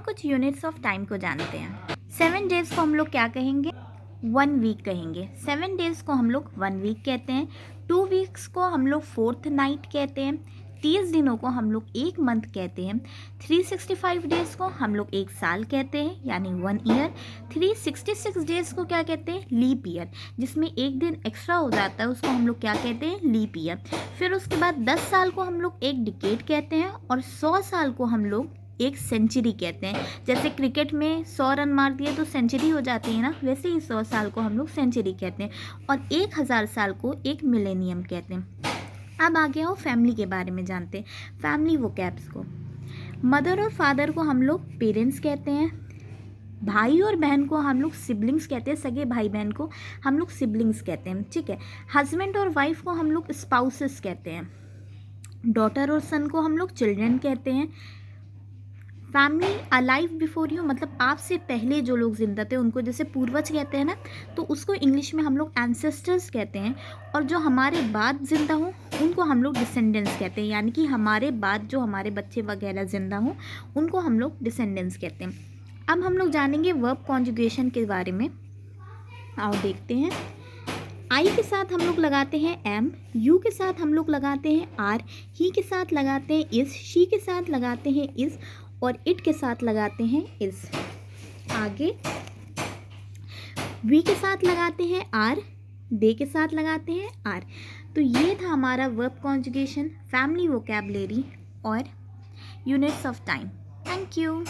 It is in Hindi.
कुछ यूनिट्स ऑफ टाइम को जानते हैं। 7 डेज़ को हम लोग क्या कहेंगे? 1 वीक कहेंगे। 7 डेज़ को हम लोग 1 वीक कहते हैं। 2 वीक्स को हम लोग 4th नाइट कहते हैं। 30 दिनों को हम लोग 1 मंथ कहते हैं। 365 डेज़ को हम लोग 1 साल कहते हैं, यानी 1 ईयर। 366 डेज़ को क्या कहते हैं? लीप ईयर, जिसमें एक दिन एक्स्ट्रा हो जाता है उसको हम लोग क्या कहते हैं? Leap year. फिर उसके बाद 10 साल को हम लोग 1 डिकेड कहते हैं और 100 साल को हम लोग 1 सेंचुरी कहते हैं। जैसे क्रिकेट में 100 रन मार दिए तो सेंचुरी हो जाती है ना, वैसे ही 100 साल को हम लोग सेंचुरी कहते हैं और 1000 साल को 1 मिलेनियम कहते हैं। अब आगे आओ फैमिली के बारे में जानते हैं। फैमिली वोकैब्स को, मदर और फादर को हम लोग पेरेंट्स कहते हैं। भाई और बहन को हम लोग सिबलिंग्स कहते हैं, सगे भाई बहन को हम लोग सिबलिंग्स कहते हैं, ठीक है। हस्बैंड और वाइफ को हम लोग स्पाउसेस कहते हैं। डॉटर और सन को हम लोग चिल्ड्रन कहते हैं। फैमिली अलाइव बिफोर यू, मतलब आपसे पहले जो लोग जिंदा थे उनको जैसे पूर्वज कहते हैं ना, तो उसको इंग्लिश में हम लोग एंसेस्टर्स कहते हैं। और जो हमारे बाद जिंदा हों उनको हम लोग डिसेंडेंट्स कहते हैं, यानी कि हमारे बाद जो हमारे बच्चे वगैरह जिंदा हों उनको हम लोग डिसेंडेंट्स कहते हैं। अब हम लोग जानेंगे वर्ब कॉन्जुगेशन के बारे में। आओ देखते हैं। आई के साथ हम लोग लगाते हैं एम, यू के साथ हम लोग लगाते हैं आर, ही के साथ लगाते हैं इज, शी के साथ लगाते हैं इज और इट के साथ लगाते हैं इज। आगे वी के साथ लगाते हैं आर, दे के साथ लगाते हैं आर। तो ये था हमारा वर्ब कॉन्जुगेशन, फैमिली वोकैबुलरी और units of time. Thank you.